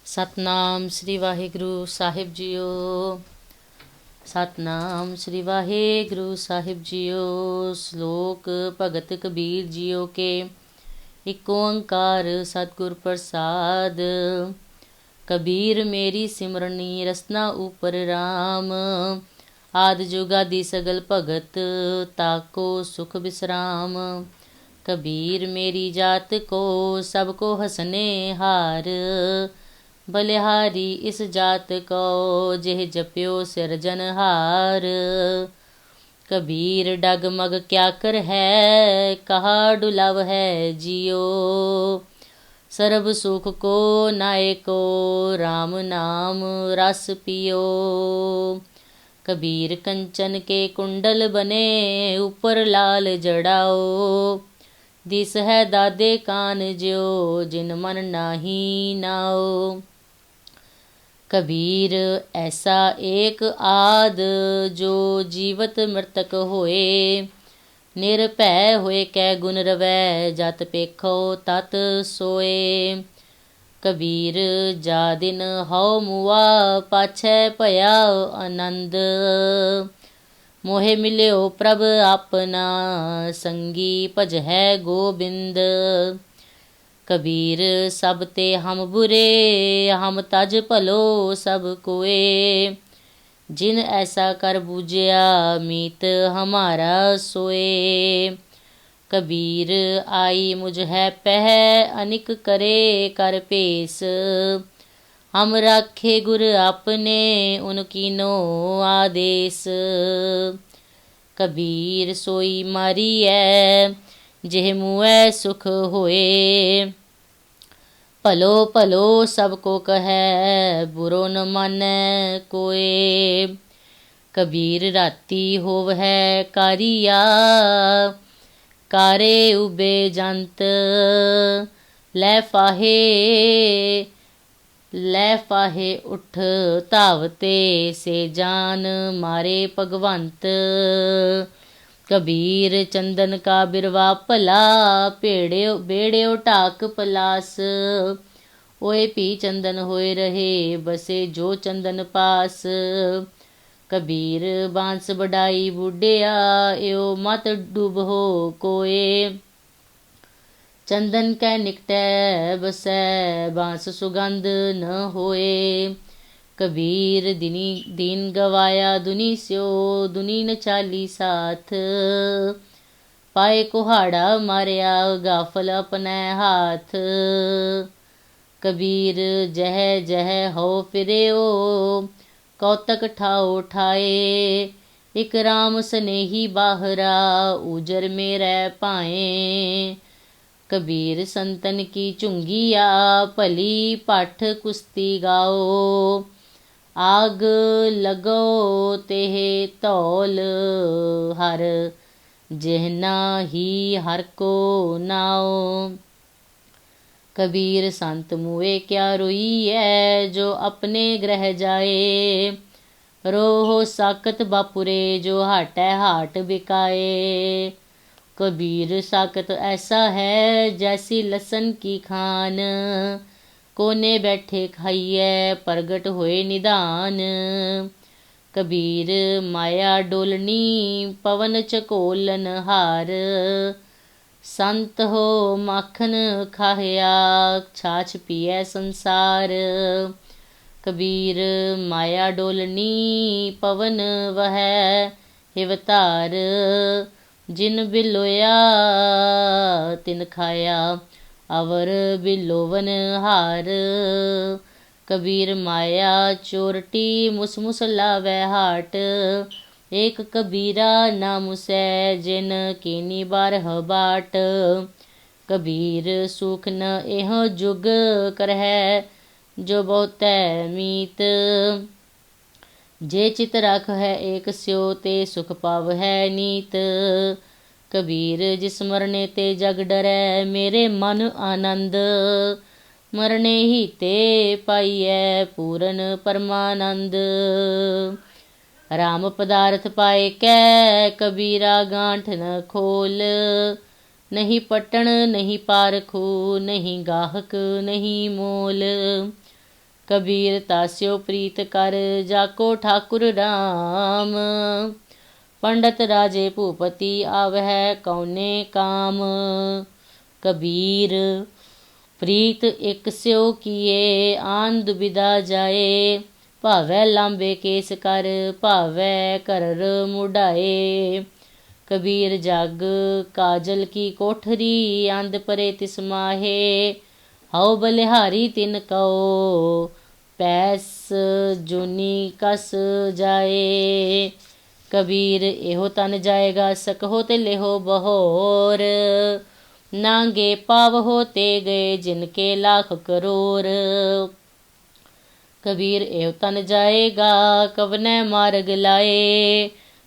सतनाम श्री वाहिगुरु साहिब जीओ। सतनाम श्री वाहिगुरु साहिब जीओ। श्लोक भगत कबीर जीओ के। एक ओंकार सतगुर प्रसाद। कबीर मेरी सिमरनी रसना ऊपर राम। आद जुगादि सगल भगत ताको सुख विश्राम। कबीर मेरी जात को सबको हसने हार। बलिहारी इस जात को जेह जप्यो सिरजनहार। कबीर डगमग क्या कर है कहा डुलाव है जियो। सर्ब सुख को नायको राम नाम रस पियो। कबीर कंचन के कुंडल बने ऊपर लाल जड़ाओ। दिस है दादे कान ज्यो जिन मन नाही नाओ। कबीर ऐसा एक आद जो जीवत मृतक होए। निरभै होए कै गुण रवै जत पेखो तत सोए। कबीर जा दिन हौ मुआ पाछै भया आनंद। मोहे मिल्यो प्रभ अपना संगी भजहै गोबिंद। कबीर सब ते हम बुरे हम तज भलो सब कोए। जिन ऐसा कर बूझया मीत हमारा सोए। कबीर आई मुझ है पह अनिक करे कर पेश। हम राखे गुर अपने उनकी नो आदेश। कबीर सोई मारी है जेह मुए सुख होए। भलो भलो सबको कहे बुरो न मानै कोए। कबीर राती होव है कारिया कारे उबे जंत। लै फाहे उठ धावते से जान मारे भगवंत। कबीर चंदन का बिरवा भला बेड़ियो ढाक पलास। ओए भी चंदन होए रहे बसे जो चंदन पास। कबीर बांस बढ़ाई बूढ़िया एओ मत डूब हो कोए। चंदन कै निकटै बसै बांस सुगंध न होए। कबीर दीन गवाया दुनी स्यो दुनी न चाली साथ। पाए कुहाड़ा मारिया गाफल अपने हाथ। कबीर जह जह हो फिरेओ कौतक ठाओ ठाए। एक राम स्नेही बाहरा उजर मेरे पाए। कबीर संतन की चुंगिया भली पठ कुश्ती गाओ। आग लगो तेह धौल हर जेहना ही हर को नाओ। कबीर संत मुए क्या रोई है जो अपने ग्रह जाए। रोहो साकत बापुरे जो हाटै हाट बिकाए। कबीर साकत ऐसा है जैसी लसन की खान। कोने बैठे खाइए प्रगट होए निधान। कबीर माया डोलनी पवन चकोलन हार। संत हो माखन खाया छाछ पिए संसार। कबीर माया डोलनी पवन वह हिवतार। जिन बिलोया तिन खाया अवर बिलोवन हार। कबीर माया चोरटी मुसमुस लावै हाट। एक कबीरा नामुसै जिन कीनी बारह बाट। कबीर सुख न एह जुग करहै जो बहुतै मीत। जे चित रख है एक स्यो ते सुख पाव है नीत। कबीर जिस मरने ते जग डरै मेरे मन आनंद। मरने ही ते पाइयै पूरन परमानंद। राम पदार्थ पाए कै कबीरा गांठ न खोल। नहीं पटन नहीं पारखू नहीं गाहक नहीं मोल। कबीर तास्यो प्रीत कर जाको ठाकुर राम। पंडित राजे भूपति आवह कौने काम। कबीर प्रीत एक स्यो किए आन दुबिधा जाए। भावै लांबे केस कर भावै करर मुढ़ाए। कबीर जग काजल की कोठरी आंद परे तिस माहे। हाउ बलिहारी तिन कहो पैस जूनी कस जाए। कबीर एहो तन जाएगा सकहो ते लेहो बहोर। नांगे पाव होते गए जिनके लाख करोड़। कबीर एहो तन जाएगा कवने मार्ग लाए।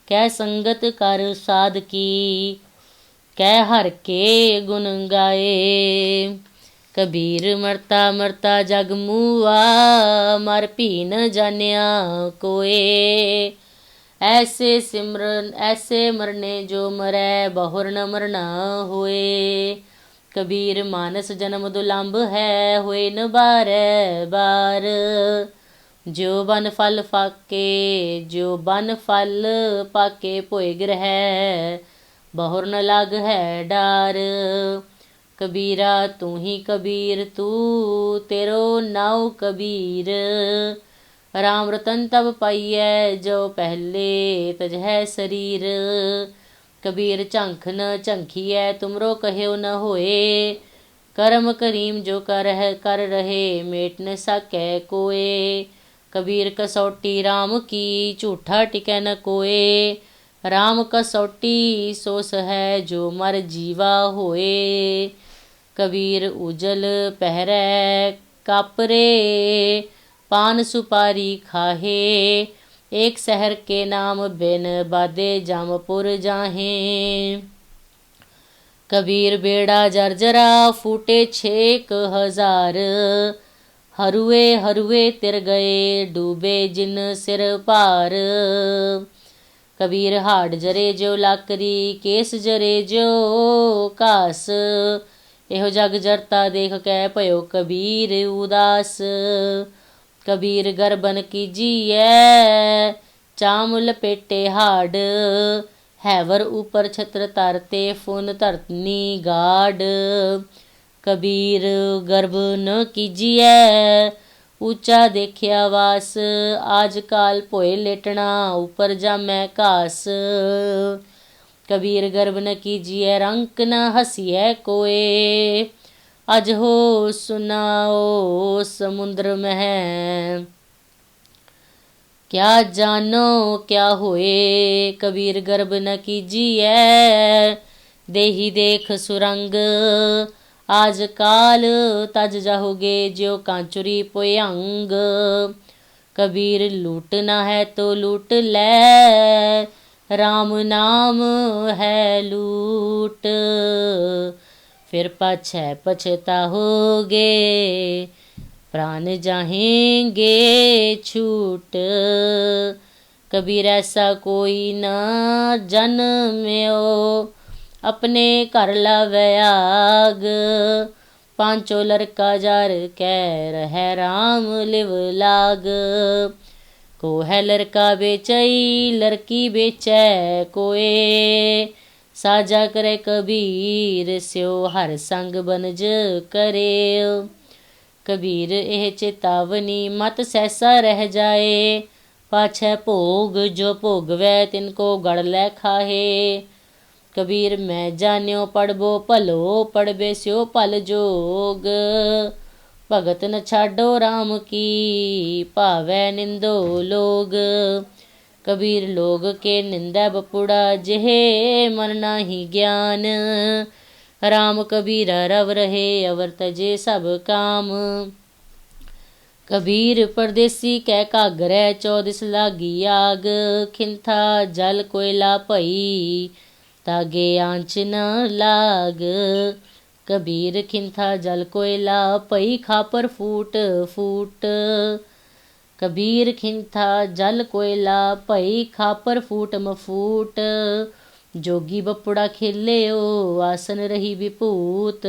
कै संगत कर साध की कै हर के गुण गाए। कबीर मरता मरता जग मुआ मर भी न जानिया कोए। ऐसे सिमरन ऐसे मरने जो मरै बहुर न मरना होए। कबीर मानस जन्म दुलंभ है होए न बारै बार। जो बन फल फाके जो बन फल पाके भोए ग्रह बहुर न लग है डार। कबीरा तू ही कबीर तू तेरो नाउ कबीर। राम रतन तब पाइयै जो पहले तज है शरीर। कबीर झंख न झंखियै तुमरो कह्यो न होए। करम करीम जो कर रहे मेट न सकै कोए। कबीर कसौटी राम की झूठा टिकै न कोए। राम कसौटी सोस है जो मर जीवा होए। कबीर उजल पहरै कापरे पान सुपारी खाहे। एक शहर के नाम बिन बादे जामपुर जाहें। कबीर बेड़ा जर्जरा फूटे 6,000। हरुए हरुए तिर गए डूबे जिन सिर भार। कबीर हाड़ जरे जो लाकरी केस जरे जो घास। एहो जग जरता देख कै भयो कबीर उदास। कबीर गर्बन कीजिए चाम लपेटे हाड़। हैवर ऊपर छत्र तरते फुन धरनी गाड। कबीर गर्भ न कीजिए ऊंचा देखिया वास। आज काल पोए लेटना ऊपर जामै घास। कबीर गर्भ न कीजिए रंक न हसिए कोए। अज हो सुनाओ समुद्र में क्या जानो क्या होए। कबीर गर्भ न कीजिए देही देख सुरंग। आज काल तज जाओगे ज्यो कांचुरी पोयंग। कबीर लूटना है तो लूट ले राम नाम है लूट। फिर पाछै पछताओगे प्राण जाहेंगे छूट। कबीर ऐसा कोई न जन्म्यो अपने घर लावे आग। पांचों लड़का जार कै रह राम लिव लाग। को है लड़का बेचई लड़की बेचै कोए। साजा करे कबीर स्यो हर संग बनज करे। कबीर एह चेतावनी मत सहसा रह जाए। पाछै भोग जो भोगवै तिनको गड़ लै खाहे। कबीर मैं जान्यो पढ़बो भलो पढ़बे स्यो भल जोग। भगत न छाडो राम की भावै निंदो लोग। कबीर लोग के निंदै बपुड़ा जेहे मन नाही ज्ञान। राम कबीर रव रहे अवर तजे सब काम। कबीर परदेसी कै घागरै 24 लागी आग। खिंथा जल कोयला भई तागे आंच न लाग। कबीर खिंथा जल कोयला भई खापर फूट फूट। कबीर खिंथा जल कोयला भई खापर फूट मफूट। जोगी बपुड़ा खेलियो आसन रही विभूत।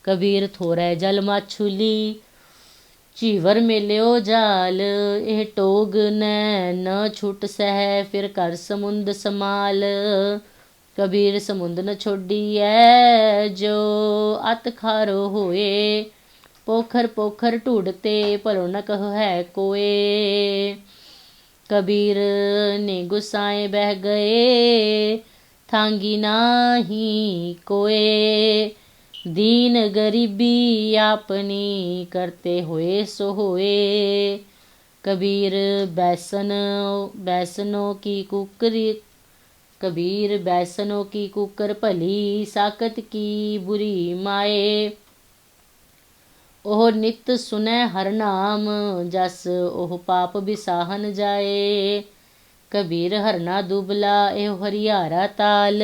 कबीर थोरै जल माछुली ਝੀਵਰ ਮੇਲਿਓ ਜਾਲ ਇਹ ਟੋਗ ਨੈ ਨ ਛੁਟ ਸਹਿ ਫਿਰ ਕਰ ਸਮੁੰਦ ਸਮਾਲ। ਕਬੀਰ ਸਮੁੰਦ ਨ ਛੋਡੀਐ ਜੋ ਅਤ ਖਾਰੋ ਹੋਏ। पोखर पोखर ढूंढते भलो न कहो है कोय। कबीर ने गुस्साए बह गए थांगी नाही कोय। दीन गरीबी अपनी करते हुए सो होए। कबीर बैसनों की कुकरी कबीर बैसनों की कुकर भली साकत की बुरी माए। ਉਹ ਨਿਤ ਸੁਨੈ ਹਰ ਨਾਮ ਜਸ ਉਹ ਪਾਪ ਬਿਸਾਹਨ ਜਾਏ। ਕਬੀਰ ਹਰਨਾ ਦੁਬਲਾ ਇਹੋ ਹਰਿਆਰਾ ਤਾਲ।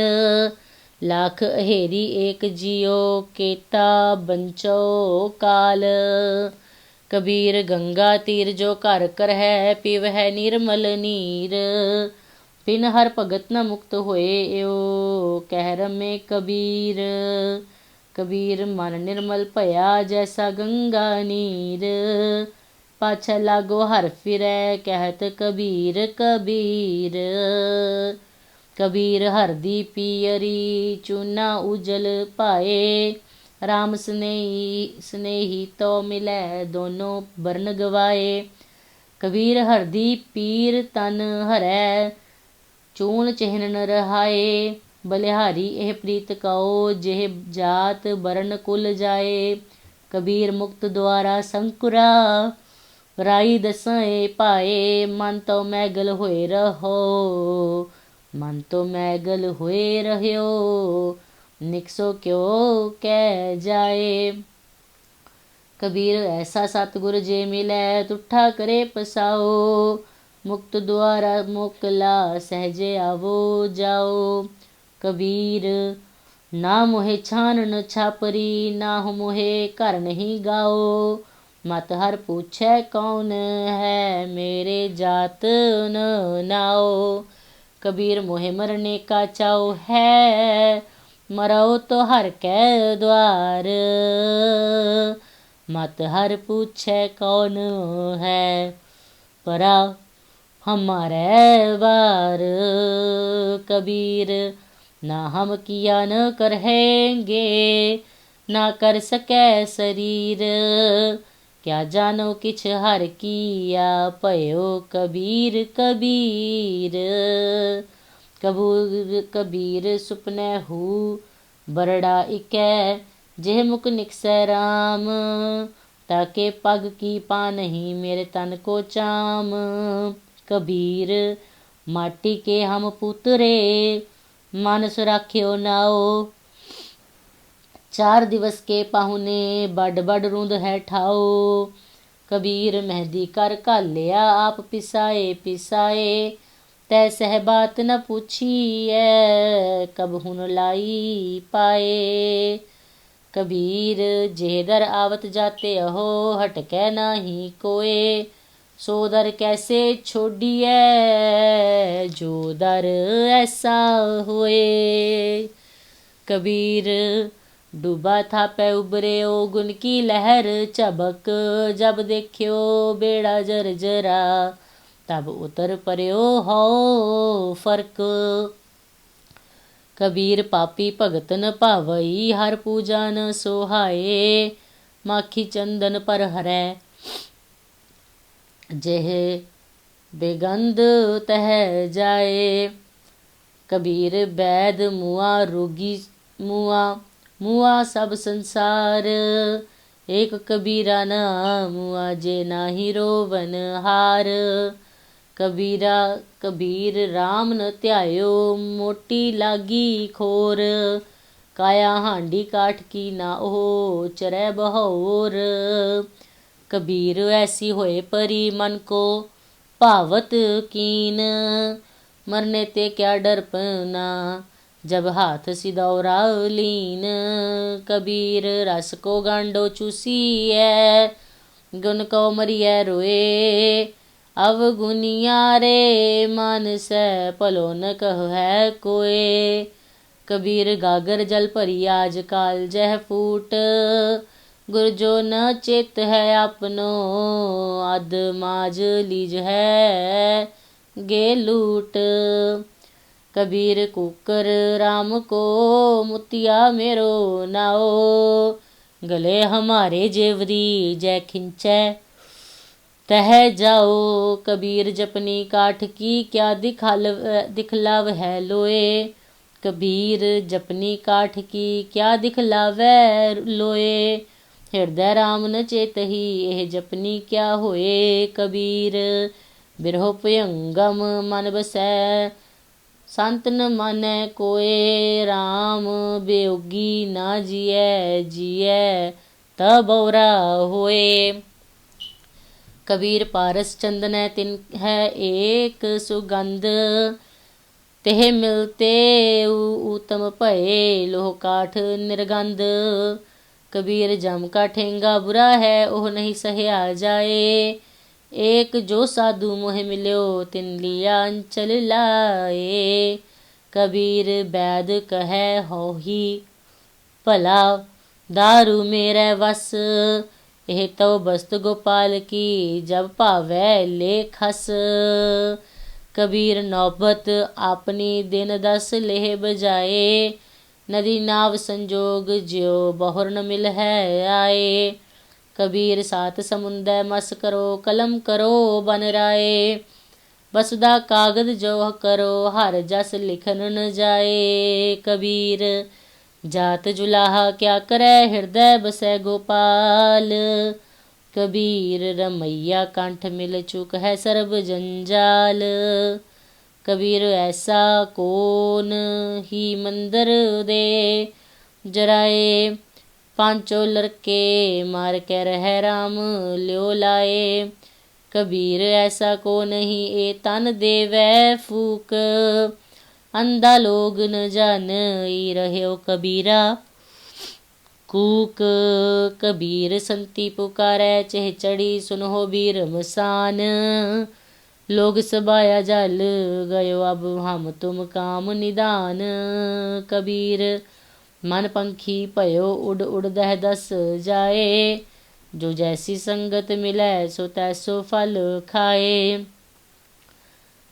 ਲੱਖ ਅਹੇਰੀ ਏਕ ਜੀਓ ਕੇਤਾ ਬੰਚੋ ਕਾਲ। ਕਬੀਰ ਗੰਗਾ ਤੀਰ ਜੋ ਘਰ ਕਰ ਹੈ ਪੀਵਹਿ ਨਿਰਮਲ ਨੀਰ। ਬਿਨ ਹਰ ਭਗਤ ਨ ਮੁਕਤ ਹੋਏ ਏਓ ਕਹਿ ਰਮੇ ਕਬੀਰ। कबीर मन निर्मल भया जैसा गंगा नीर। पाछा लागो हर फिरै कहत कबीर कबीर। कबीर हर दी पियरी चूना उजल पाए। राम स्नेही तो मिलै दोनों बरन गवाए। कबीर हर दी पीर तन हरै चून चिन्ह न रहाए। बलिहारी ਇਹ ਪ੍ਰੀਤ ਕਉ ਜਿਹ ਜਾਤ ਬਰਨ ਕੁਲ ਜਾਏ। ਕਬੀਰ ਮੁਕਤ ਦੁਆਰਾ ਸੰਕੁਰਾ ਰਾਈ ਦਸਾਏ ਪਾਏ। ਮਨ ਤੋਂ ਮੈਗਲ ਹੋਏ ਰਹੋ ਮਨ ਤੋਂ ਮੈਗਲ ਹੋਏ ਰਹਿਓ ਨਿਕਸੋ ਕਿਉ ਕਹਿ ਜਾਏ। ਕਬੀਰ ਐਸਾ ਸਤਿਗੁਰ ਜੇ ਮਿਲੈ ਤੁਠਾ ਕਰੇ ਪਸਾਓ। ਮੁਕਤ ਦੁਆਰਾ ਮੋਕਲਾ ਸਹਿਜੇ ਆਵੋ ਜਾਓ। कबीर ना मोहे छानन छापरी ना हो मोहे घर नहीं गाओ। मत हर पूछै कौन है मेरे जात न नाओ। कबीर मोहे मरने का चाओ है मरो तो हर कै द्वार। मत हर पूछै कौन है परा हमारे बार। कबीर ना हम किया न करहेंगे ना कर सकै शरीर। क्या जानो किछ हर किया भयो कबीर कबीर। कबीर सुपने हू बरड़ा इकै जेह मुक निकसै राम। ताके पग की पा नहीं मेरे तन को चाम। कबीर माटी के हम पुतरे मन सुराख्यो नाओ। 4 दिवस के पाहुने बड़ बड़ रूंद है ठाओ। कबीर मेहंदी कर घालिया आप पिसाए पिसाए। तै सह बात न पूछिए कब हुन लाई पाए। कबीर जेदर आवत जाते अहो हटकै नाही कोय। सो दर कैसे छोड़िए जो दर ऐसा होए। कबीर डूबा था पै उबरे ओ गुन की लहर झबक। जब देखियो बेड़ा जर्जरा तब उतर पर्यो हो फर्क। कबीर पापी भगत न भावई हर पूजा न सोहाए। माखी चंदन पर हरै जेह बेगंध तह जाए। कबीर बैद मुआ रोगी मुआ मुआ सब संसार। एक कबीरा नाम मुआ जे नाही रोवन हार। कबीर राम न ध्यायो मोटी लागी खोर। काया हांडी काठ की ना ओ चरै बहोर। कबीर ऐसी होए परी मन को भावत कीन। मरने ते क्या डर पना जब हाथ सिदौरा लीन। कबीर रस को गांडो चूसिए गुन को मरिए रोए। अवगुनिया रे मन से भलो न कह है कोय। कबीर गागर जल भरी आज काल जह फूट। गुर जो न चित है आपनो, अध माज लीज है गे लूट। कबीर कुकर राम को, मुतिया मेरो नाओ। गले हमारे जेवरी जय खिंचै तह जाओ। कबीर जपनी काठ की, क्या दिखलाव है लोए। कबीर जपनी काठ की, क्या दिखलावै लोए। हृदय राम न चेतही, एह जपनी क्या होए। कबीर बिरहो भयंगम मन बसै, संत न मानै कोए। राम बेयोगी ना जियै, जियै तब बौरा होए। कबीर पारस चंदन है तिन है एक सुगंध, तेह मिलते उत्तम भये लोह काठ निर्गंध। कबीर जम का ठेंगा बुरा है, ओह नहीं सहया जाए। एक जो साधु मोह मिल्यो, तिन लिया अंचल लाए। कबीर बैद कहे हो ही भला, दारू मेरे वस। एह तो बस्त गोपाल की, जब भावै ले खस। कबीर नौबत अपनी दिन 10 लेह बजाए। नदी नाव संजोग ज्यो बहुर न मिल है आए। कबीर 7 समुंदर मस करो, कलम करो बन राए। बसुदा कागद जो करो, हर जस लिखन न जाए। कबीर जात जुलाहा क्या करे, हृदय बसै गोपाल। कबीर रमैया कंठ मिल चुक है सर्ब जंजाल। कबीर ऐसा कौन ही मंदिर दे जराए। पांचों लड़के मार के रह राम ल्यो लाए। कबीर ऐसा को नहीं, ए तन देवै फूक। अंधा लोग न जान ई रह्यो कबीरा कूक। कबीर संती पुकारै चह चढ़ी, सुनहो बीर मसान। लोग सबाया जल गयो, अब हम तुम काम निदान। कबीर मन पंखी भयो, उड़ उड़ दह 10 जाए। जो जैसी संगत मिलै, सो तैसो फल खाए।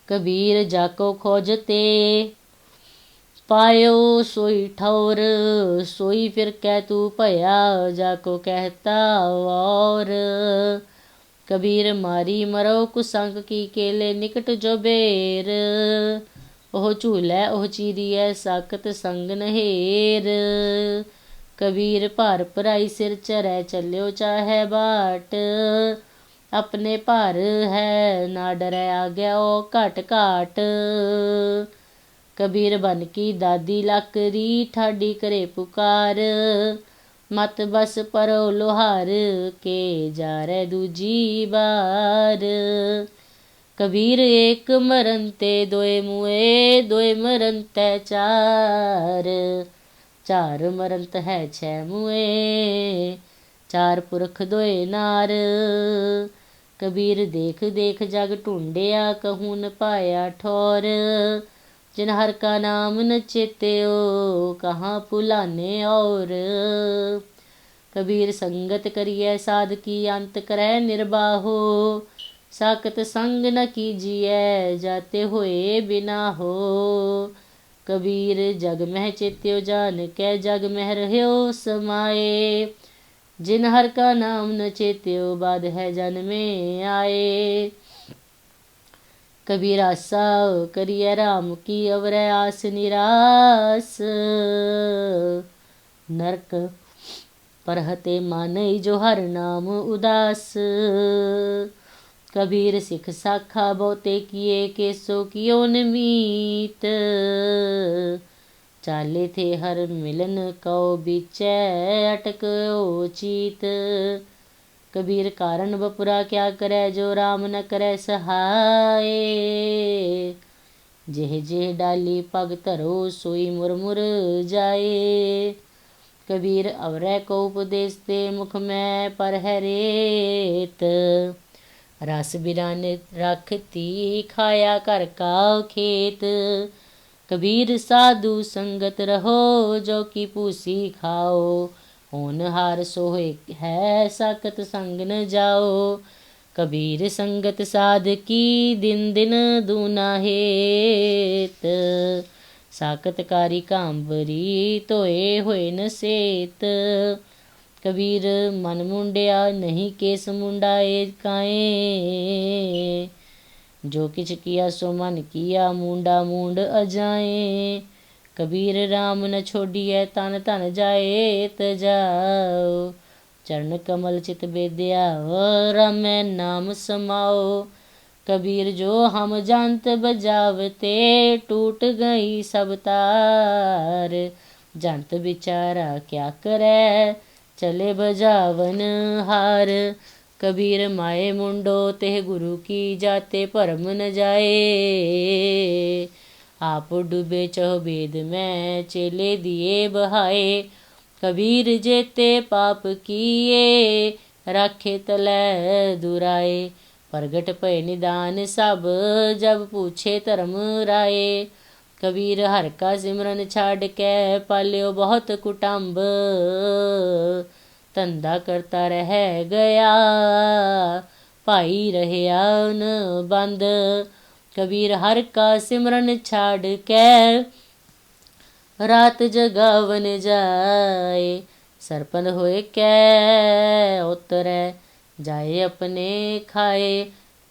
कबीर जाको खोजते पायो, सोई ठौर सोई फिर कै तू भया। जाको कहता और कबीर मारी मरो, कुसंग की केले निकट जो बेर। ओह झूलै ओह चीरियै, साकत संग नहेर। कबीर भार भराई सिर चरै, चल्यो चाहे बाट। अपने भार है ना डरै, आ गया ओ घट घाट। कबीर बन की दादी लाकरी, ठाडी करे पुकार। मत बस परो लोहार, के जा रे दूजी बार। कबीर एक मरन ते दोए मुए, दोए मरन ते चार। चार मरंत है 6 मुए, 4 पुरख दोए नार। कबीर देख देख जग ढूंढिया, कहूँ न पाया ठौर। जिन हर का नाम न चेत्यो, कहाँ पुलाने और। कबीर संगत करिए साध की, अंत करे निर्बाहो। साकत संग न कीजिए, जाते होए बिना हो। कबीर जग मह चेत्यो, जान कै जग मह रह्यो समाए। जिन हर का नाम न चेत्यो, बाद है जन्मे आए। कबीर आशा करिए राम की, अवरै आस निरास। नरक परहते मानई, जो हर नाम उदास। कबीर सिख साखा बहुते किए, केसो कियो निमीत। चाले थे हर मिलन कौ, बीचै अटक्यो चीत। कबीर कारण बपुरा क्या करे, जो राम न करे सहाय। जेह जेह डाली पग धरो, सोई मुरमुर जाए। कबीर अवरै को उपदेश दे, मुख में पर है रेत। रस बिरान रखती, खाया घर का खेत। कबीर साधु संगत रहो, जो की पूसी खाओ। होनहार सोए है साकत संग न जाओ। कबीर संगत साध की दिन दिन दूना हेत। साकतकारी कांबरी तोए होए न सेत। कबीर मन मुंडिया नहीं केस मुंडाए काए। जो किछ किया सो मन किया मुंडा मुंड अजाए। कबीर राम न छोड़िए तन तन जाए तजाओ। चरण कमल चित बेद्या रमै नाम समाओ। कबीर जो हम जानत बजावते टूट गई सब तार। जानत बिचारा क्या करे चले बजावन हार। कबीर माए मुंडो तेह गुरु की जाते भरम न जाए। आप डूबे चह बेद में चेले दिए बहाए। कबीर जेते पाप किए राखे तलै दुराए। प्रगट भय निदान सब जब पूछे धर्म राए। कबीर हर का सिमरन छाड़ के पाल्यो बहुत कुटुंब। धंधा करता रह गया भाई रहया न बंद। कबीर हर का सिमरन छाड़ के रात जगावन जाए। सरपन होए कै उतरै जाए अपने खाए।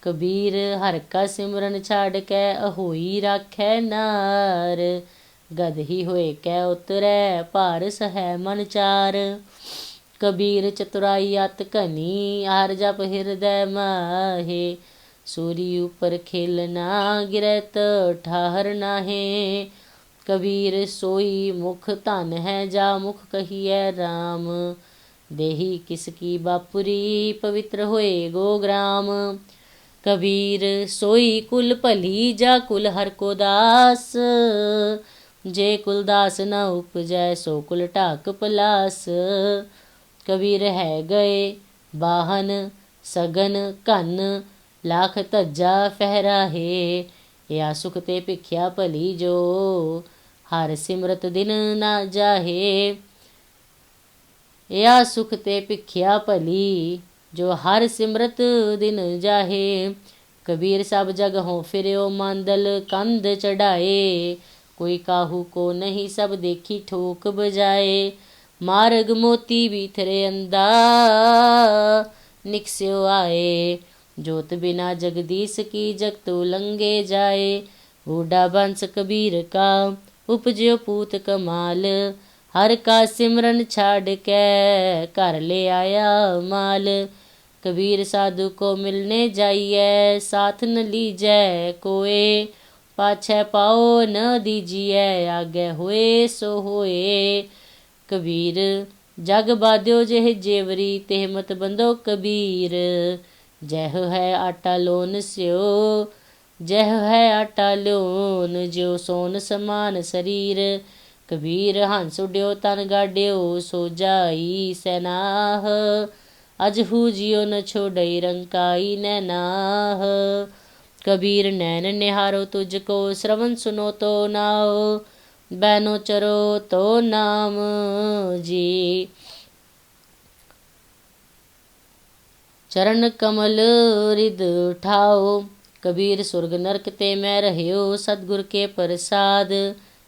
कबीर हर का सिमरन छाड़ के अहोई राखै नार। गद ही होए कै उतरै भार सहै मन चार। कबीर चतुराई अत घनी हर जप हृदय माहे। सूरी ऊपर खेलना गिरत ठाहर नाहे। कबीर सोई मुख धन है जा मुख कहिए राम। देही किसकी बापुरी पवित्र होए गो ग्राम। कबीर सोई कुल भली जा कुल हर को दास। जे कुल दास न उपजै सो कुल ढाक पलास। कबीर है गए बाहन सगन घन लाख धज्जा फहराहे। या सुख ते भिख्या भली जो हर सिमरत दिन ना जाहे। या सुख ते भिख्या भली जो हर सिमरत दिन जाहे। कबीर सब जग हों फिर्यो मांदल कंध चढ़ाए। कोई काहू को नहीं सब देखी ठोक बजाए। मार्ग मोती बीथरे अंधा निकस्यो आए। जोत बिना जगदीश की जगत उलंघे जाए। बूढ़ा बंस कबीर का उपजो पूत कमाल। हर का सिमरन छाड़ के घर ले आया माल। कबीर साधु को मिलने जाइए साथ न लीजै कोए। पाछे पाओ न दीजिए आगे होए सो होए। कबीर जग बाध्यो जेह जेवरी तेह मत बंधो कबीर। जह है आटा लोन स्यो जह है आटा लोन ज्यो सोन समान शरीर। कबीर हंस उड्यो तन गाड्यो सो जाई सैनाह। अजहू जियो न छोड़ई रंकाई नैनाह। कबीर नैन निहारो तुझको श्रवण सुनो तो नाओ। बैनो चरो तो नाम जी। चरण कमल रिद उठाओ। कबीर स्वर्ग नरक ते मैं रह्यो सतगुर के प्रसाद।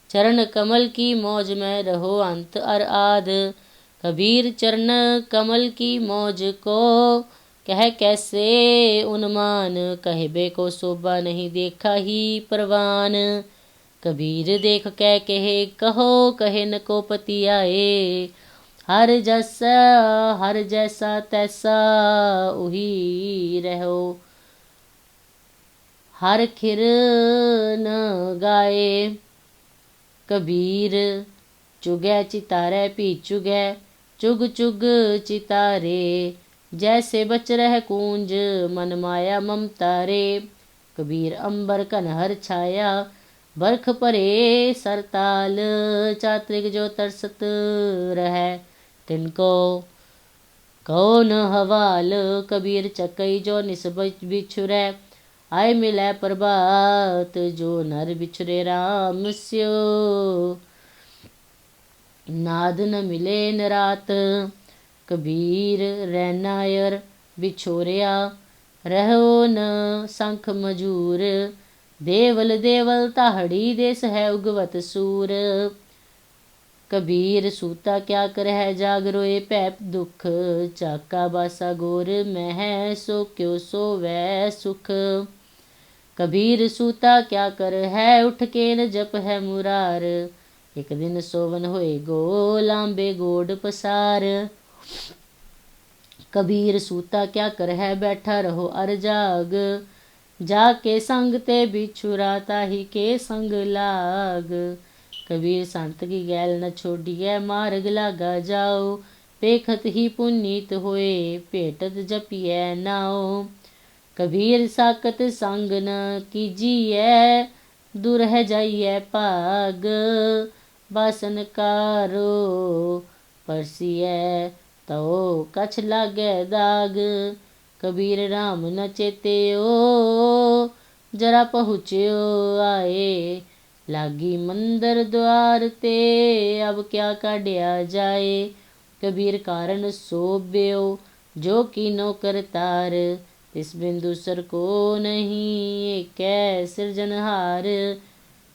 चरण कमल की मौज में रहो अंत अर आद। कबीर चरण कमल की मौज को कह कैसे उन्मान। कहबे को शोभा नहीं देखा ही परवान। कबीर देख कै कहे कहो कहे न को पति आए। हर जैसा तैसा उही रहो। हर खिर न गाए। कबीर चुगै चितारे भी चुगै चुग चुग चितारे। जैसे बच रह कूंज मन माया ममता रे। कबीर अंबर कनहर छाया बरख परे सरताल। चात्रिक जो तरसत रहे तिनको कौन हवाल। कबीर चकई जो निस बिछुरै आए मिलै प्रभात। जो नर बिछुरे राम स्यो नाद न मिले न रात। कबीर रैनायर बिछोरिया, रहो न संख मजूर। देवल देवल ताहड़ी देस है उगवत सूर। कबीर सूता क्या करह जाग रोए पैप दुख। चाका बासा गोर मह सो क्यों सो वै सुख। कबीर सूता क्या कर है उठ के न जप है मुरार। एक दिन सोवन होए गो लांबे गोड पसार। कबीर सूता क्या कर है बैठा रहो अर जाग। जाके संग ते बिछुरा ताही के संग लाग। कबीर संत की गैल न छोड़िए मार्ग लागा जाओ। पेखत ही पुनीत होए भेटत जपिए नाओ। कबीर साकत संग न कीजिए दूर है जाइए भाग। बासन कारो परसिए तो कछ लागे दाग। कबीर राम न चेत्यो जरा पहुँच्यो आए। लागी मंदिर द्वार ते अब क्या काढ़िया जाए। कबीर कारण सोब्यो जो कीनो करतार। तिस बिंदु सर को नहीं कै सिरजनहार।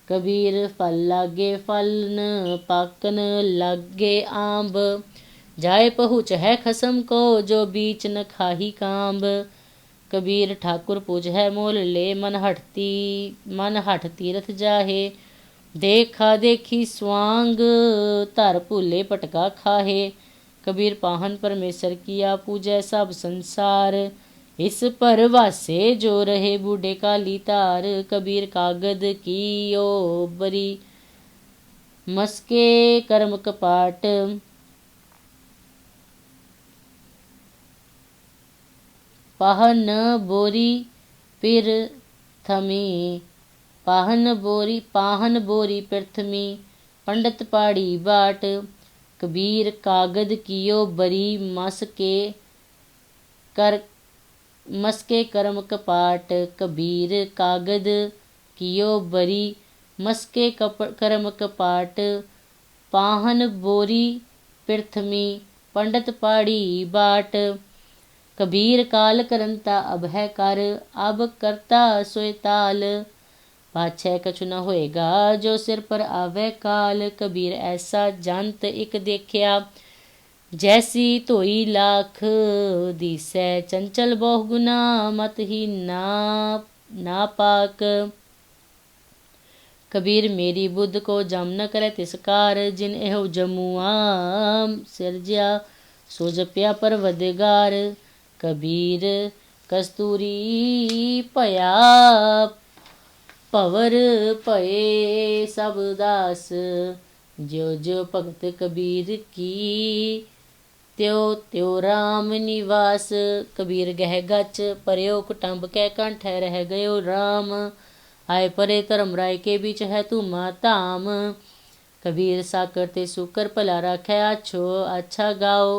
कबीर फल लागे फल न पाकन लागे आंब। जाए पहुँच है खसम को जो बीच न खाही कांब। कबीर ठाकुर पूज है मोल ले मन हठ तीरथ जाहे। देखा देखी स्वांग धर भूले पटका खाहे। कबीर पाहन परमेश्वर किया पूजै सब संसार। इस पर वासे जो रहे बूढ़े काली तार। कबीर कागद की ओ बरी मस्के कर्म कपाट। पाहन बोरी पिर थमी पाहन बोरी प्रथमी पंडित पाड़ी बाट। कबीर कागद कियो बरी मस्के कर्म कपाट। कबीर कागद कियो बरी मस्के कर्म कपाट। पाहन बोरी प्रथमी पंडित पाड़ी बाट। कबीर काल करंता अब है कर अब करता सोए ताल। पाछे कछु न होएगा जो सिर पर आवे काल। कबीर ऐसा जंत एक देखिया जैसी धोई लाख। दिसै चंचल बहु गुना मत ही ना पाक। कबीर मेरी बुद्ध को जम न करे तिसकार। जिन एहो जमुआ सिरजिया सो जपिया पर वदगार। कबीर कस्तूरी भया भवर भये सब दास। ज्यो ज्यो भगत कबीर की त्यो त्यो राम निवास। कबीर गह गच परयो कुटुंब कै कंठ रह गयो राम। आए परे धर्म राय के बीच है तुमा धाम। कबीर साकर ते सुकर भला राखै आछो अच्छा गाओ।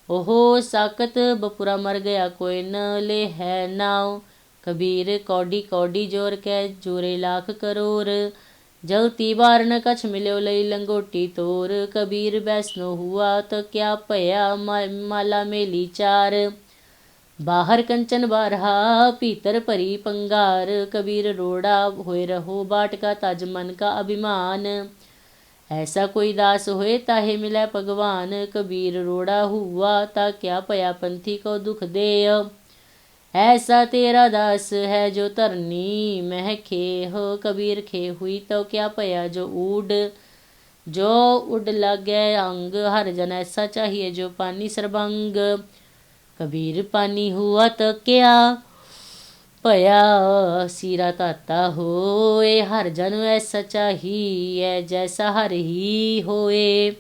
ओहो साकत बपुरा मर गया कोई न ले है नाव। कबीर कौडी कौडी जोर कै जोरे लाख करोर। जलती बार न कछ मिल्यो लई लंगोटी तोर। कबीर बैसनो हुआ तो क्या भया माला मेली चार। बाहर कंचन बारहा भीतर भरी पंगार। कबीर रोड़ा होए रहो बाट का तज मन का अभिमान। ऐसा कोई दास होए ताहे मिले भगवान। कबीर रोड़ा हुआ ता क्या पया पंथी को दुख दे। ऐसा तेरा दास है जो धरनी मह खेह। कबीर खे हुई तो क्या पया जो उड़ लागे अंग। हर जन ऐसा चाहिए जो पानी सरबंग। कबीर पानी हुआ तो क्या भया सीरा ताता होए। हर जन ऐसा चाहिए जैसा हर ही होए।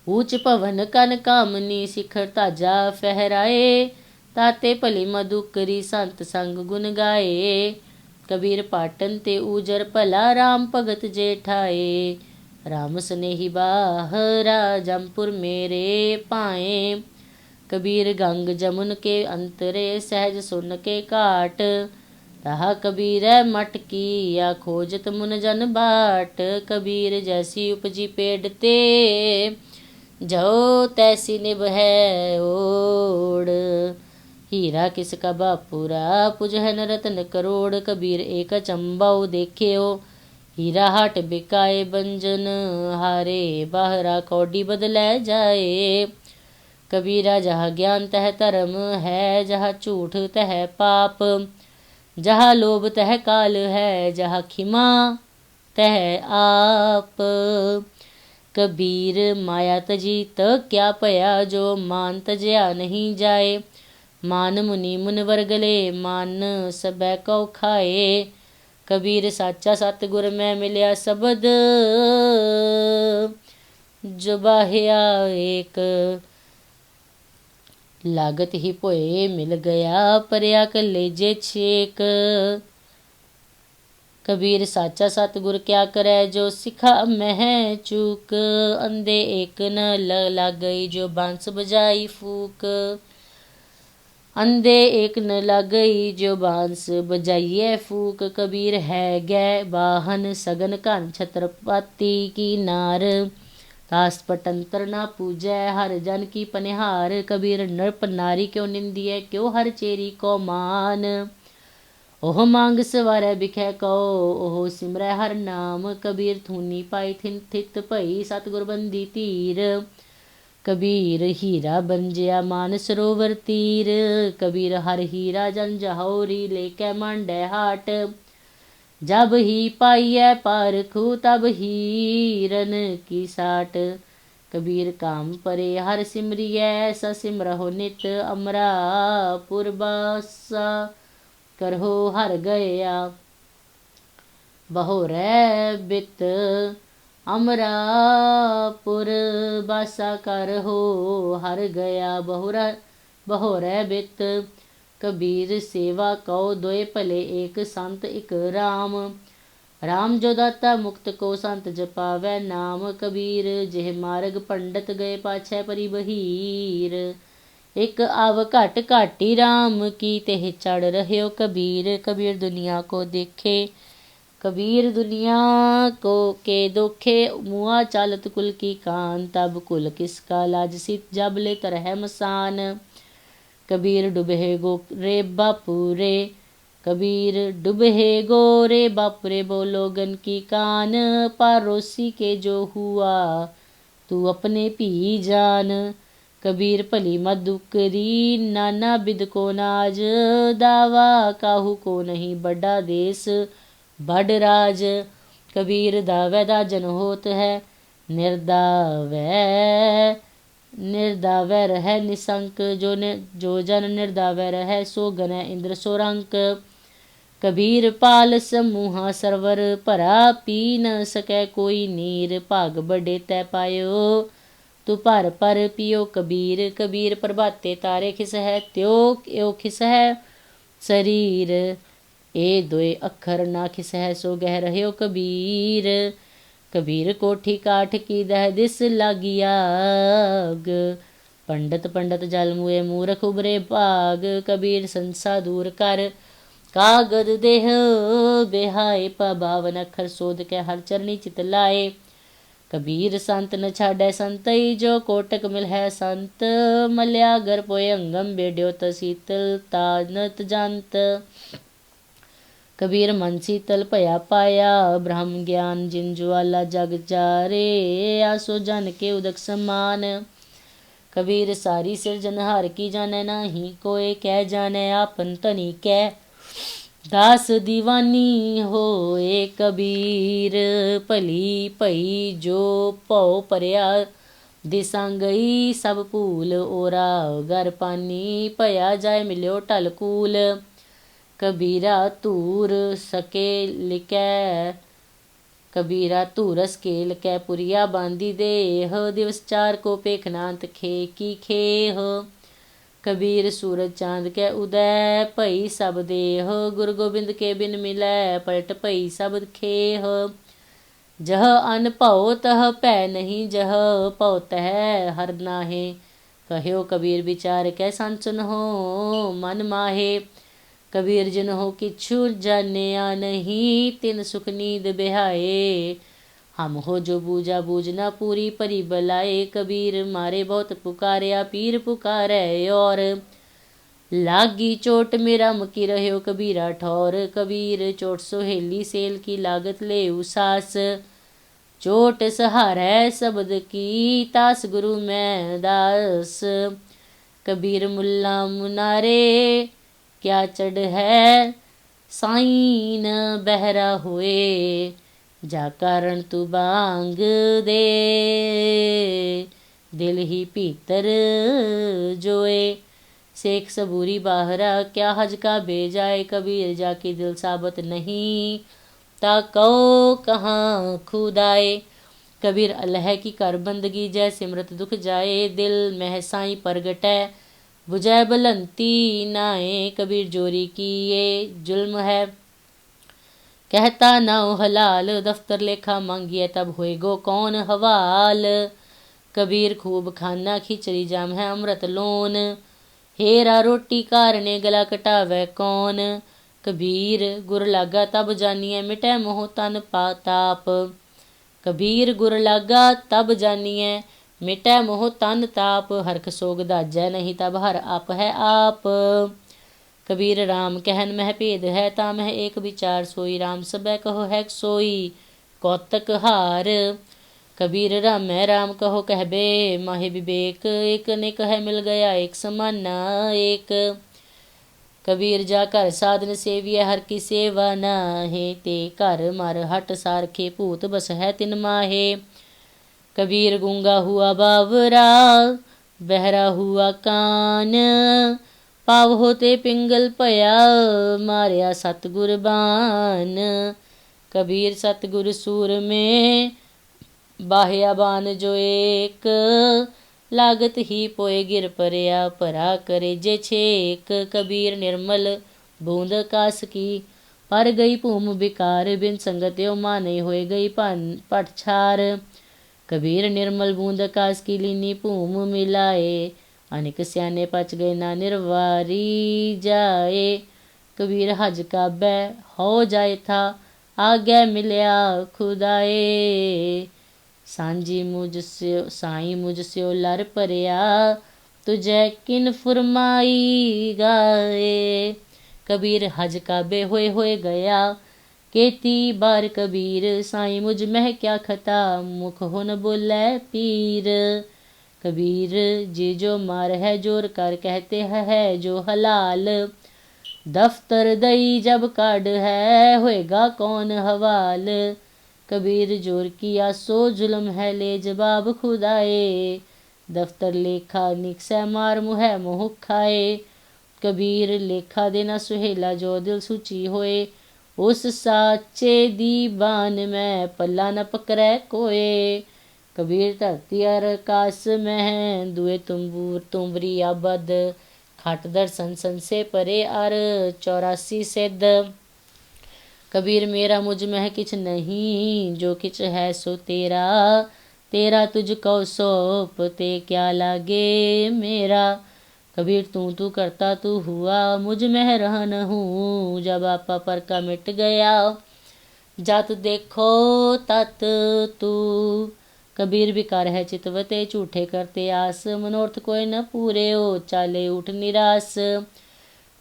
ऊंच पवन कन कामनी शिखर ताजा फहराए। ताते भली मधुकरी संत संग गुन गाए। कबीर पाटन ते ऊजर भला राम भगत जेठाए। राम स्नेही बाहरा जमपुर मेरे पाए। कबीर गंग जमुन के अंतरे सहज सुन के घाट। तहा कबीर मटकी या खोजत मुन जन बाट। कबीर जैसी उपजी पेड़ ते जो तैसी निभ है ओड़। हीरा किसका बापूरा पुज है न रतन करोड़। कबीर एक अचंबाऊ देख्यो हीरा हाट बिकाए बंजन। हारे बाहरा कौडी बदलै जाए। कबीरा जहाँ ज्ञान तह धर्म है जहाँ झूठ तह पाप। जहाँ लोभ तह काल है जहाँ खिमा तह आप। कबीर माया तजी त क्या पया जो मान तजया नहीं जाए। मान मुनि मुन वर्गले मान सबै कौ खाए। कबीर साचा सतगुर मैं मिलिया शब्द जो बाहिया एक। लागत ही पोए मिल गया परया कलेजे छेक। कबीर साचा सतगुर क्या करे जो सिखा मह चूक। अंधे एक न लग गई जो बांस बजाई फूक। अंधे एक न लग गई जो बांस बजाइए फूक। कबीर है गै वाहन सगन घन छत्रपति की नार। कास पटंतर ना पूजै हर जन की पनिहार। कबीर नृप नारी क्यों निंदिए क्यों हर चेरी को मान। ओह मांग सवारै बिखै कहो ओह सिमरै हर नाम। कबीर थूनी पाई थिन थित भई सतगुर बंदी तीर। कबीर हीरा बंजिया मान सरोवर तीर। कबीर हर हीरा जन जहौरी लेकै मांडै हाट। जब ही पाइयै पारखू तब हीरन की साट। कबीर काम परे हर सिमरियै स सिमरहो नित। अमरा पुरबासा करहो हर गया बहोरै बित। अमरापुर बासा करहो हर गया बहोरै बित। कबीर सेवा कहो दोए भले एक संत एक राम। राम जो दाता मुक्त को संत जपावै नाम। कबीर जेह मार्ग पंडित गए पाछै परी बहीर। एक आव घट घाटी राम की तेह चढ़ रह्यो कबीर। कबीर दुनिया को देखे कबीर दुनिया को के दोखे। मुआ चालत कुल की कान तब कुल किसका लाज सित जब ले तरह मसान। कबीर डुबहे गो रे बापूरे कबीर डुबहे गो रे बापूरे बोलो गन की कान। पारोसी के जो हुआ तू अपने पी जान। कबीर भली मधुकरी नाना बिद को नाज। दावा काहू को नहीं बड़ा देश बड़ राज। कबीर दावै दाजन होत है निर्दावै रह निसंक। जो जन निर्दावै रह सो गनै इंद्र सो रंक। कबीर पाल समूहा सरवर भरा पी न सकै कोई नीर। भाग बड़े तै पायो तू भर भर पियो कबीर। कबीर प्रभाते तारे खिस है त्यो यो खिस है शरीर। ए दोए अखर ना खिस है सो गह रह्यो कबीर। कबीर कोठी काठ की दह दिस लागी आग। पंडित पंडित जल मुए मूरख उबरे भाग। कबीर संसा दूर कर कागद देह बेहाय। पावन अखर शोध के हर चरनी चित लाए। कबीर संत न छाड़ै संतई जो कोटक मिल है संत। मल्या गर पोए अंगम बेड्यो त शीतल तानत जंत। कबीर मन शीतल भया पाया ब्रह्म ज्ञान जिन ज्वाला जग जारे। आसो जन के उदक समान। कबीर सारी सिरजनहार की जाने नाही कोय। कह जाने आपन तनी कै दास दीवानी होए। कबीर भली भई जो भौ परया दिसां गई सब भूल। ओरा घर पानी भया जाए मिल्यो ढल कूल। कबीरा धूर सके लिकै कबीरा धूरस के लिकै पुरिया बांधी देह। दिवस चार को पेखनांत खे की खेह। कबीर सूरज चांद के उदय भई सब देह। गुरु गोबिंद के बिन मिलै पलट भई सब खेह। जह अन भौ तह भै नहीं जह भौ तह हर नाहे। कह्यो कबीर विचार कै संचन हो मन माहे। कबीर जिन्हों किछु जानिया नहीं, तिन सुख नींद बिहाए। हम हो जो बूझा बूझना पूरी परी बलाए। कबीर मारे बहुत पुकारिया, पीर पुकारे और। लागी चोट मेरा मकी रह्यो कबीरा ठौर। कबीर चोट सोहेली सेल की लागत ले उसास। चोट सहारै शब्द की तास, गुरु मैं दास। कबीर मुल्ला मुनारे क्या चढ़ है, साईं न बहरा हुए। जा कारण तू बांग दे, दिल ही भीतर जोए। शेख सबूरी बाहरा क्या हज का बेजाए। कबीर जाके दिल साबत नहीं, ता कहो कहाँ खुदाए। कबीर अल्लाह की कर बंदगी, जय सिमरत दुख जाए। दिल मह साईं प्रगटै, बुझै बलंती नाए। कबीर जोरी की ये जुल्म है, कहता नाओ हलाल। दफ्तर लेखा मांगिए तब होएगो कौन हवाल। कबीर खूब खाना खिचड़ी जाम है अमृत लोन। हेरा रोटी कारने गला कटावे कौन। कबीर गुर लागा तब जानिए, मिटै मोह तन पाताप। कबीर गुर लागा तब जानिए, मिटै मोह तन ताप। हरख सोग दाजै नहीं, तब हर आप है आप। कबीर राम कहन मह भेद है, ता मह एक विचार सोई। राम सबै कहो है सोई, कौतक हार। कबीर राम राम कहो कहबे माहे विवेक। एक अनेक है मिल गया एक समाना एक। कबीर जा कर साधन सेविय, हर की सेवा नाहे। ते घर मर हट सारखे, भूत बस है तिन माहे। कबीर गूंगा हुआ बावरा, बहरा हुआ कान। पाव होते पिंगल पया, मारिया सतगुर बान। कबीर सतगुर सूर में बाह्या बान जो एक। लागत ही पोए गिर परया, परा करे जे छेक। कबीर निर्मल बूंद कास की, पर गई भूम बिकार। बिन संगत यो माने होए गई पटछार। कबीर निर्मल बूंद कास की, लीनी भूम मिलाए। अनेक स्याने पच गए ना निर्वारी जाए। कबीर हज काबे हो जाए था, आगे मिलया खुदाए। सांझी मुझस्यो साईं मुझस्यो लर परया, तुझे किन फुरमाई गाए। कबीर हज काबे होए गया, केती बार कबीर। साईं मुझ में क्या खता, मुख हो न बोले पीर। कबीर जी जो मार है जोर कर, कहते है जो हलाल। दफ्तर दई जब काढ़ है, होएगा कौन हवाल। कबीर जोर किया सो जुल्म है, ले जवाब खुदाए। दफ्तर लेखा निकसै मार, मुँह मोह खाए। कबीर लेखा देना सुहेला, जो दिल सूची होए। उस साचे दीवान में पल्ला न पकड़े कोए। कबीर धरती अर आकाश में, दुए तुमरी आबद। खाट दर्शन सन से परे अर 84 सिद्ध। कबीर मेरा मुझ में किछ नहीं, जो किछ है सो तेरा। तेरा तुझको सौंप ते क्या लागे मेरा। कबीर तू करता तू हुआ, मुझ में रहन हूँ। जब आपा पर का मिट गया, जात देखो तत तू। कबीर विकार है चितवते, झूठे करते आस। मनोरथ कोई न पूरे हो, चाले उठ निराश।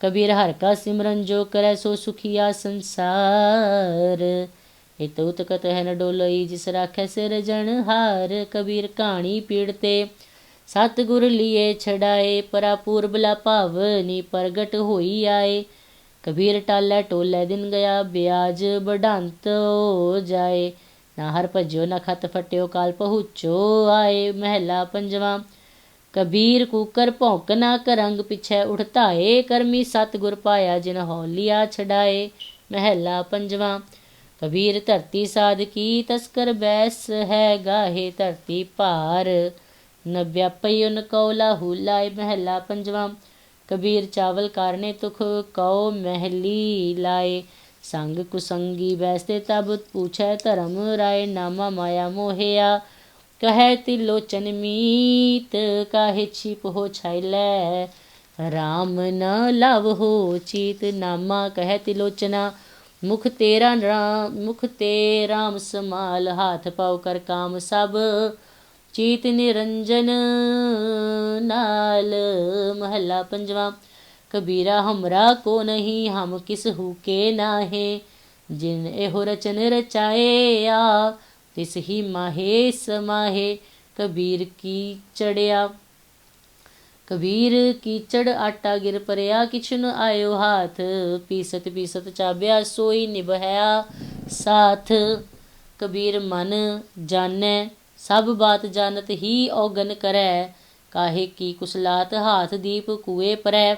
कबीर हर का सिमरन जो करे, सो सुखिया संसार। हित उतकत है न डोलई, जिस राखे सिर जनहार। कबीर कहानी पीड़ते, सतगुर लिए छड़ाए। परा पूर्बला पावनी, प्रगट होई आए। कबीर टाले टोले दिन गया, ब्याज बढ़ांत हो जाए। ना हर भज्यो ना खत फट्यो, काल पहुँचो आए। महला पंजवा। कबीर कुकर भौंकना करंग, पिछे उठताए। करमी सतगुर पाया, जिन हौलिया छड़ाए। महला पंजवा। कबीर धरती साध की, तस्कर बैस है गाहे। धरती भार न व्यापई, उन कौला हुलाए। महला पंजवा। कबीर चावल कारने तुख, कौ महली लाए। संग कुसंगी बैसते तब, पूछे धर्म राय। नामा माया मोहिया, कहे तिलोचन मीत। काहे छिप हो छैलै, राम न लव हो चीत, नामा कह तिलोचना। मुख ते राम समाल, हाथ पाओ कर काम सब, चीत निरंजन नाल। महला पंजवा। कबीरा हमरा को नहीं, हम किस हुके नाहे, जिन एहो रचन रचाया, तिस ही माहे समाहे। कबीर की चढ़िया। कबीर कीचड़ आटा गिर परया, किछु न आयो हाथ, पीसत पीसत चाबिया, सोई निभया साथ। कबीर मन जानै सब बात, जानत ही औगन करै, काहे की कुसलात, हाथ दीप कुएं परै।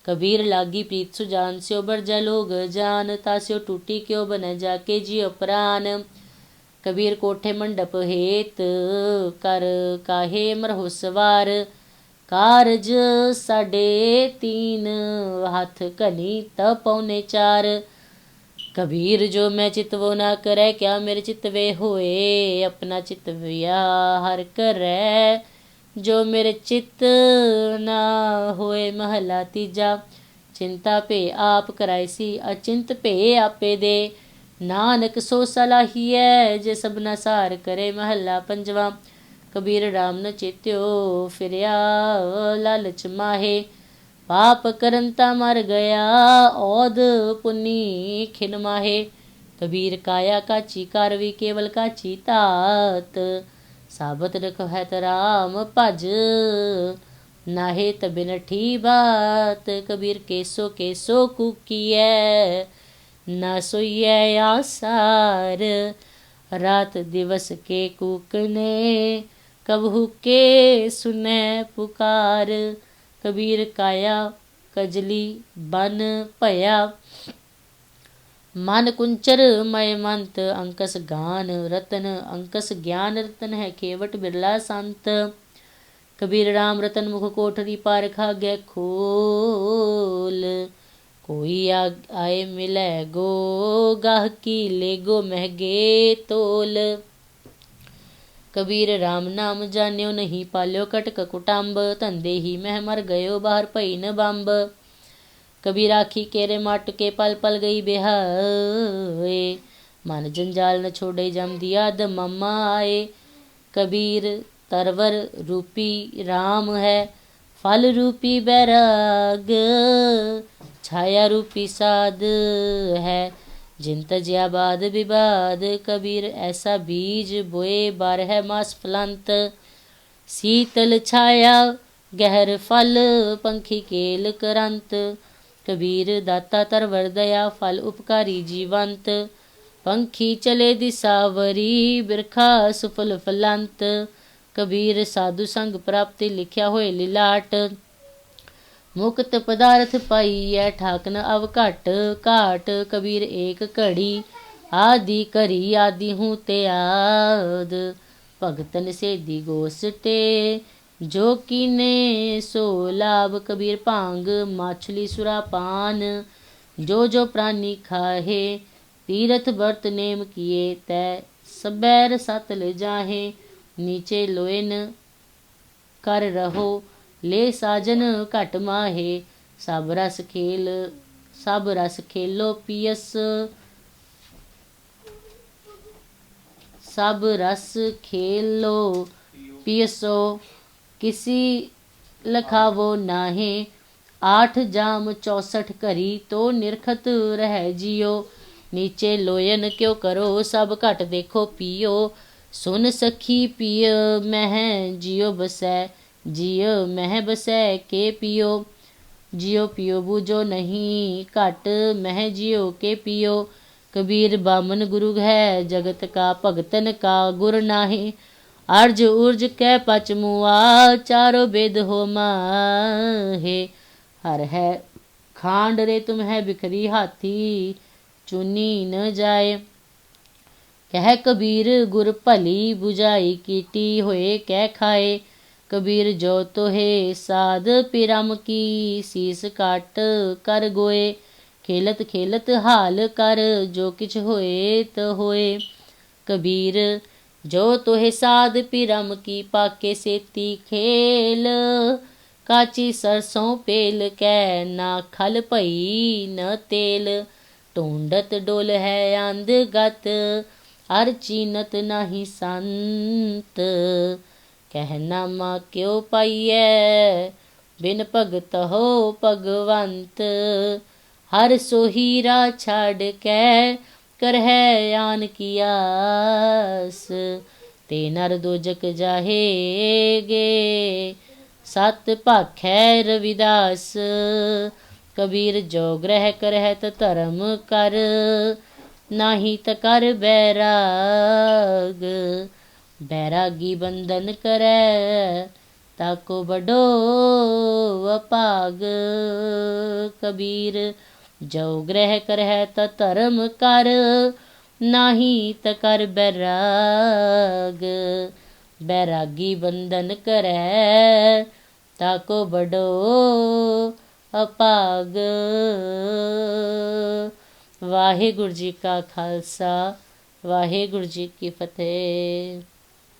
कबीर लागी प्रीत सुजान, स्यो बरजै लोग जान, तास्यो टूटी क्यों बनै जाके जियो प्राण। कबीर कोठे मंडप हेत, कर काहे मरहो सवार, कारज 3.5 हाथ कनी तब पौने 4। कबीर जो मैं चितवो ना करे, क्या मेरे चितवे होए, अपना चितविया हर करे, जो मेरे चित ना होए। महला तीजा। चिंता पे आप कराइसी, अचिंत पे आपे दे, नानक सो सलाहिए, जे सबना सार करे। महला पंजवा। कबीर राम न चेत्यो, फिरया लालच माहे, पाप करंता मर गया, औद पुनी खिन माहे। कबीर काया काची कारवी, केवल काची तात, साबत रखो है राम भज, नाहे तबे नठी बात। कबीर केसो केसो कुकिए, ना सोइए आसार, रात दिवस के कूकने, कबहू के सुने पुकार। कबीर काया कजली बन भया, मन कुंचर मय मंत, अंकस गान रतन अंकस ज्ञान, रतन है केवट बिरला संत। कबीर राम रतन मुख कोठरी, पारखा गै खोल, कोई आए मिले गो, गाहकी ले गो महगे तोल। कबीर राम नाम जान्यो, नहीं पाल्यो कटक कुटुंब, धंधे ही मह मर गयो, बाहर पई न बंब। कबीर आखी केरे माट के, पल पल गई बेहाए, मन जंजाल न छोड़े, जम दिया दमम्मा आए। कबीर तरवर रूपी राम है, फल रूपी बैराग, छाया रूपी साध है, जिन तज्या बाद विवाद। कबीर ऐसा बीज बोए, 12 मास फलंत, शीतल छाया गहर फल, पंखी केल करंत। कबीर दाता तरवर दया, फल उपकारी जीवंत, पंखी चले दिसावरी, बिरखा सुफल फलंत। कबीर साधु संग प्राप्ति, लिखिया होए लिलाट, मुक्त पदार्थ पाइए, ठाकन अव घट घाट। कबीर एक घड़ी आदि करी, आदि हूँ ते आद, भगतन से दी गोसटे, जो कीने सो लाभ। कबीर भांग माछली सुरापान, जो जो प्राणी खाहे, तीरथ व्रत नेम किए, तै सबैर सत ले जाहे। नीचे लोयन कर रहो, ले साजन घट माहे, सब रस खेलो पियस, सब रस खेलो पियसो, किसी लखावो नाहे। 8 जाम 64 करी, तो निरखत रह जियो, नीचे लोयन क्यों करो, सब घट देखो पियो। सुन सखी पिय मह जियो बसै, जियो मह बसै के पियो, जियो पियो बूझो नहीं, घट मह जियो के पियो। कबीर बामन गुरु है, जगत का भगतन का गुर नाहे, अर्ज उर्ज कै पच मुआ, चारो बेद हो माहे। हर है खांड रे तुम है बिखरी, हाथी चुनी न जाए। कह कबीर गुर भली, बुझाई कीटी होए कह खाए। कबीर जो तो है साध पिरम की, सीस काट कर गोए। खेलत खेलत हाल कर, जो किछ होए तो होए। कबीर जो तो है साध पिरम की, पाके सेती खेल, काची सरसों पेल कै, ना खल भई न तेल। ढूंढत डोल है अंधगत, हर चीनत नाही संत। कहनामा क्यों पाइयै, बिन भगत हो भगवंत। हर सोहीरा छाड़ कै, कर है आन की आस। ते नर दोजक जाहेगे, सत भाखै रविदास। कबीर जो ग्रह करहत धर्म कर, नाही त कर बैराग। बैरागी बंधन करै, ताको बड़ो अभाग। कबीर जो ग्रह करहत धर्म कर, नाही त कर बैराग। बैरागी बंधन करै, ताको बड़ो अभाग। वाहिगुरु जी का खालसा, वाहिगुरु जी की फतेह।